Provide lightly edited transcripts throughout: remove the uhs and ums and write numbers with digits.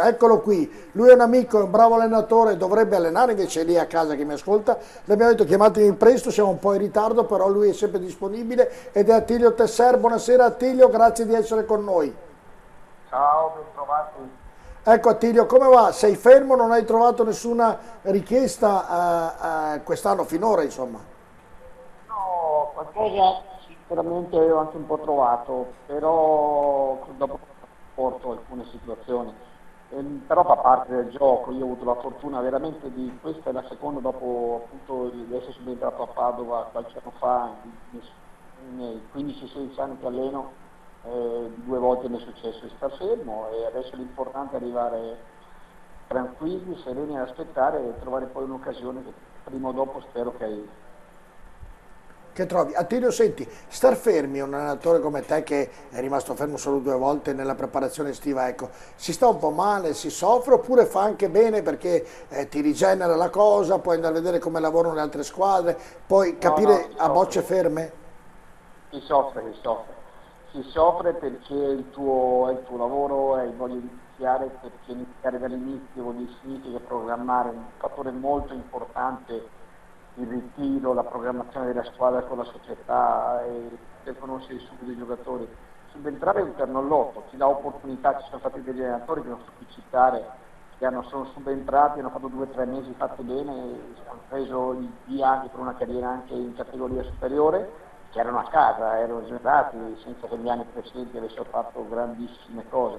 Eccolo qui, lui è un amico, è un bravo allenatore, dovrebbe allenare, invece è lì a casa che mi ascolta. Le abbiamo detto chiamatemi presto, siamo un po' in ritardo, però lui è sempre disponibile ed è Attilio Tesser. Buonasera Attilio, grazie di essere con noi. Ciao, ben trovati. Ecco Attilio, come va? Sei fermo, non hai trovato nessuna richiesta quest'anno finora, insomma. No, qualcosa sicuramente avevo anche un po' trovato, però dopo porto alcune situazioni. Però fa parte del gioco, io ho avuto la fortuna veramente di, questa è la seconda dopo appunto di essere subentrato a Padova qualche anno fa, nei 15-16 anni che alleno, due volte mi è successo di star fermo e adesso l'importante è arrivare tranquilli, sereni ad aspettare e trovare poi un'occasione che prima o dopo spero che arrivi. Che trovi? Attilio, senti, star fermi, un allenatore come te che è rimasto fermo solo due volte nella preparazione estiva, ecco, si sta un po' male, si soffre oppure fa anche bene perché ti rigenera la cosa, puoi andare a vedere come lavorano le altre squadre, puoi No, no, capire a bocce ferme? si soffre, si soffre. Si soffre perché è il tuo lavoro, hai voglia di iniziare, perché iniziare dall'inizio vuol dire significa programmare un fattore molto importante, il ritiro, la programmazione della squadra con la società e per conoscere subito i giocatori. Subentrare è un terno al lotto, ti dà opportunità, ci sono stati degli allenatori che non so più citare, sono subentrati, hanno fatto 2 o 3 mesi fatti bene, hanno preso il via anche per una carriera anche in categoria superiore, che erano a casa, erano riservati senza che gli anni precedenti avessero fatto grandissime cose.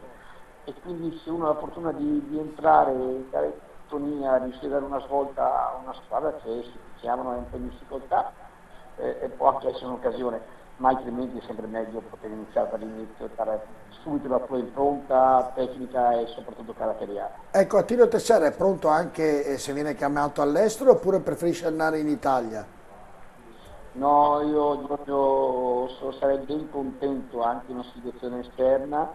E quindi se uno ha la fortuna di entrare, dare sintonia, riuscire a dare una svolta a una squadra che si chiamano è un po' in difficoltà, e può anche essere un'occasione, ma altrimenti è sempre meglio poter iniziare dall'inizio e dare subito la tua impronta tecnica e soprattutto caratteriale. Ecco, Attilio Tessera è pronto anche se viene chiamato all'estero oppure preferisce andare in Italia? No, io proprio sarei ben contento anche in una situazione esterna,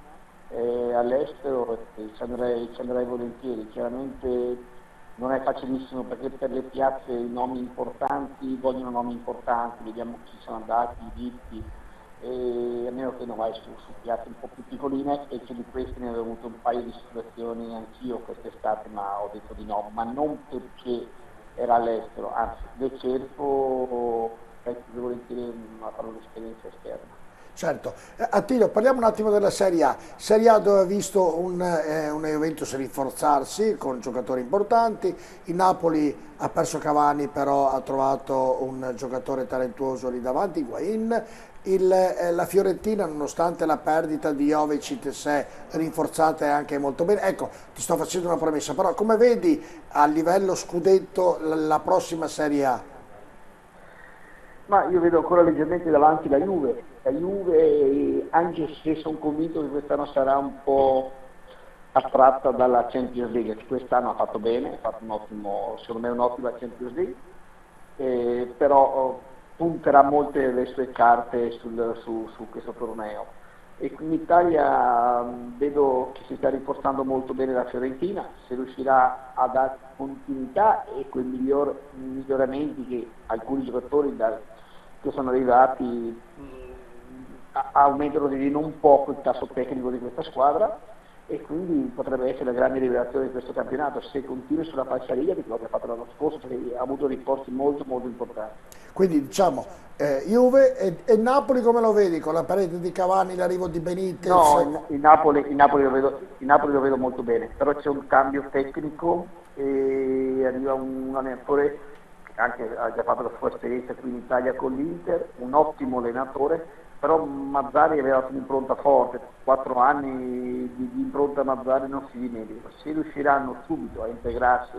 all'estero ci andrei volentieri. Chiaramente non è facilissimo perché per le piazze i nomi importanti vogliono nomi importanti, vediamo chi sono andati, i visti, e a meno che non vai su piazze un po' più piccoline e che di queste ne avevo avuto un paio di situazioni anch'io quest'estate, ma ho detto di no, ma non perché era all'estero, anzi le cerco volentieri a fare un'esperienza esterna. Certo. Attilio, parliamo un attimo della Serie A. Serie A dove ha visto una Juventus rinforzarsi con giocatori importanti, il Napoli ha perso Cavani però ha trovato un giocatore talentuoso lì davanti, Higuain. La Fiorentina, nonostante la perdita di Jovic, si è rinforzata e anche molto bene. Ecco, ti sto facendo una promessa, però come vedi a livello scudetto la prossima Serie A? Ma io vedo ancora leggermente davanti la Juve anche se sono convinto che quest'anno sarà un po' attratta dalla Champions League, quest'anno ha fatto bene, ha fatto secondo me un'ottima Champions League, però punterà molte delle sue carte su questo torneo. E qui in Italia vedo che si sta rinforzando molto bene la Fiorentina, se riuscirà a dare continuità e quei miglioramenti che alcuni giocatori che sono arrivati aumentano di non poco il tasso tecnico di questa squadra e quindi potrebbe essere la grande rivelazione di questo campionato se continua sulla falsariga di quello che ha fatto l'anno scorso, perché ha avuto rinforzi molto molto importanti. Quindi diciamo Juve e Napoli come lo vedi con la parete di Cavani, l'arrivo di Benitez? No, il Napoli lo vedo molto bene, però c'è un cambio tecnico e arriva un allenatore che anche ha già fatto la sua esperienza qui in Italia con l'Inter, un ottimo allenatore, però Mazzari aveva un'impronta forte, 4 anni di impronta Mazzari non si dimentica, se riusciranno subito a integrarsi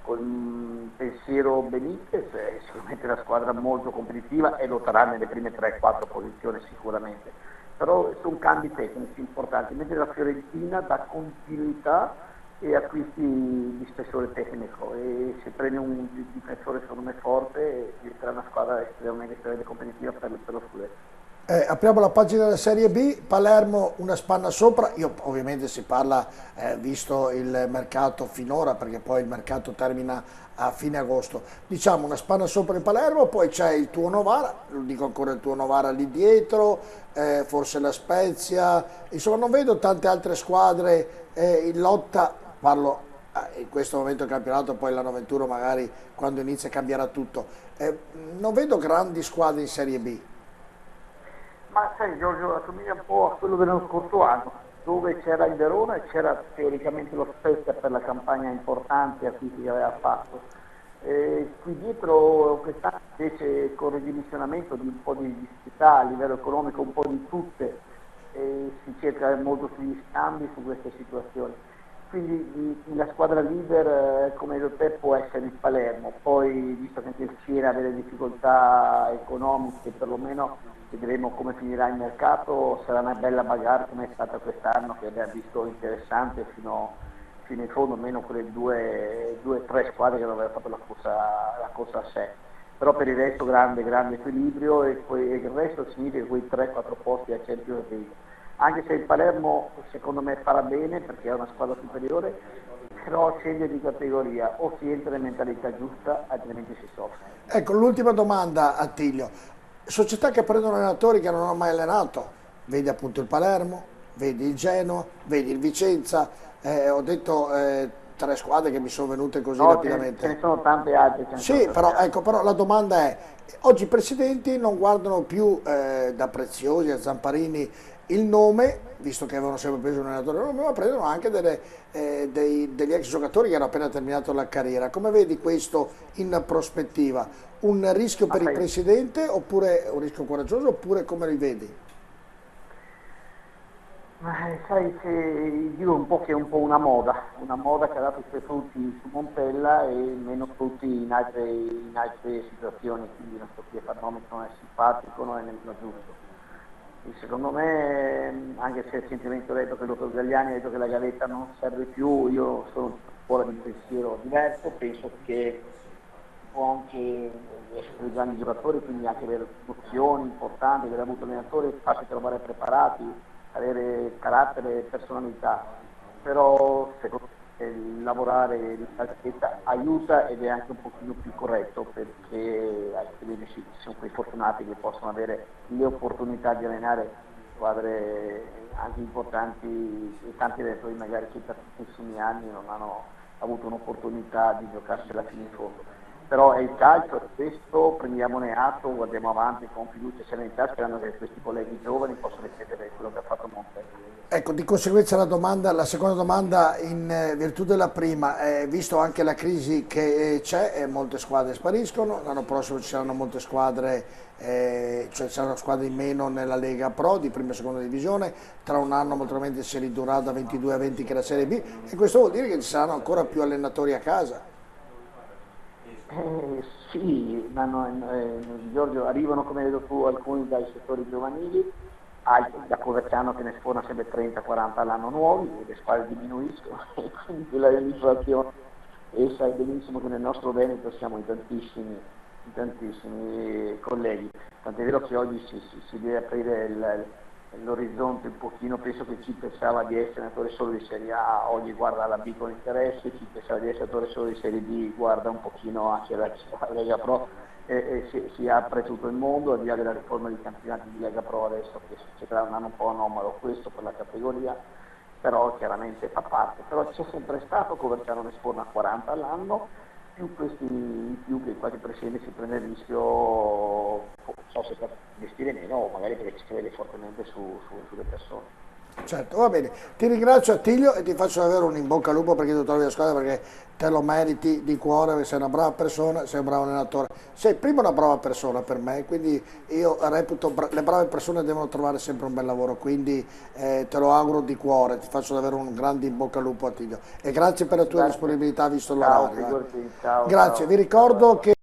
con il pensiero Benitez è sicuramente una squadra molto competitiva e lotterà nelle prime 3-4 posizioni sicuramente, però sono cambi tecnici importanti, mentre la Fiorentina dà continuità e acquisti di spessore tecnico e se prende un difensore secondo me forte diventerà una squadra estremamente competitiva per lo scudetto. Apriamo la pagina della Serie B, Palermo una spanna sopra, io ovviamente si parla visto il mercato finora perché poi il mercato termina a fine agosto, diciamo una spanna sopra il Palermo, poi c'è il tuo Novara, lo dico ancora il tuo Novara lì dietro, forse la Spezia, insomma non vedo tante altre squadre in lotta parlo in questo momento del campionato, poi l'anno 21 magari quando inizia cambierà tutto. Non vedo grandi squadre in Serie B. Ma sai Giorgio, assomiglia un po' a quello dell'anno scorso anno, dove c'era il Verona e c'era teoricamente lo Spezia per la campagna importante acquisti che aveva fatto. Qui dietro quest'anno invece con il ridimensionamento di un po' di città a livello economico, un po' di tutte, si cerca molto sugli scambi su queste situazioni. Quindi la squadra leader, come hai detto te, può essere il Palermo, poi visto che anche il Siena ha delle difficoltà economiche, perlomeno vedremo come finirà il mercato, sarà una bella bagarre come è stata quest'anno, che abbiamo visto interessante fino in fondo, meno quelle due o tre squadre che avevano fatto la corsa a sé. Però per il resto grande equilibrio e poi il resto significa quei 3-4 posti a Champions League. Anche se il Palermo secondo me farà bene perché è una squadra superiore, però scende di categoria, o si entra in mentalità giusta, altrimenti si soffre. Ecco, l'ultima domanda Attilio. Società che prendono allenatori che non hanno mai allenato, vedi appunto il Palermo, vedi il Genoa, vedi il Vicenza, ho detto tre squadre che mi sono venute così No, rapidamente. ce ne sono tante altre. Sì, però, ecco, però la domanda è, oggi i presidenti non guardano più da Preziosi a Zamparini il nome, visto che avevano sempre preso un allenatore, ma prendono anche degli ex giocatori che hanno appena terminato la carriera. Come vedi questo in prospettiva? Un rischio per il presidente oppure un rischio coraggioso oppure come li vedi? Ma sai, dico un po' che è un po' una moda che ha dato i suoi frutti su Montella e meno frutti in altre situazioni, quindi non so che Panoramico non è simpatico, non è nemmeno giusto. E secondo me, anche se recentemente ho detto che il dottor Gagliani ha detto che la gavetta non serve più, io sono ancora di pensiero diverso, penso che può anche essere grandi giocatori, quindi anche avere nozioni importanti, aver avuto allenatori, farsi trovare preparati, avere carattere e personalità, però secondo me lavorare in salsetta aiuta ed è anche un pochino più corretto perché ci sono quei fortunati che possono avere le opportunità di allenare squadre anche importanti e tanti allenatori magari che per tantissimi anni non hanno avuto un'opportunità di giocarsela fino in fondo. Però è il calcio, è questo, prendiamone atto, guardiamo avanti con fiducia e serenità, sperando che questi colleghi giovani possano ripetere quello che ha fatto Montella. Ecco, di conseguenza la seconda domanda in virtù della prima, visto anche la crisi che c'è, molte squadre spariscono, l'anno prossimo ci saranno molte squadre, cioè ci saranno squadre in meno nella Lega Pro di prima e seconda divisione, tra un anno molto probabilmente si ridurrà da 22 a 20 che è la Serie B e questo vuol dire che ci saranno ancora più allenatori a casa. Sì, Giorgio, arrivano come hai detto tu alcuni dai settori giovanili, altri da Coverciano che ne sforna sempre 30-40 all'anno nuovi, e le squadre diminuiscono e quindi la inflazione, e sai benissimo che nel nostro Veneto siamo in tantissimi colleghi, tant'è vero che oggi si deve aprire l'orizzonte un pochino, penso che chi pensava di essere allenatore solo di Serie A oggi guarda la B con interesse, chi pensava di essere allenatore solo di Serie B guarda un pochino anche la Lega Pro e si apre tutto il mondo, al di là della riforma dei campionati di Lega Pro adesso che succederà un anno un po' anomalo questo per la categoria, però chiaramente fa parte, però c'è sempre stato, Coverciano ne sforna 40 all'anno, più questi in più che quasi presidente si prende il rischio, non so se per investire meno o magari perché ci crede fortemente sulle persone. Certo, va bene. Ti ringrazio Attilio e ti faccio davvero un in bocca al lupo perché tu trovi la squadra perché te lo meriti di cuore, perché sei una brava persona, sei un bravo allenatore. Sei prima una brava persona per me, quindi io reputo le brave persone devono trovare sempre un bel lavoro, quindi te lo auguro di cuore, ti faccio davvero un grande in bocca al lupo Attilio e grazie per la tua disponibilità visto l'orario. Ciao, Grazie, ciao. vi ricordo che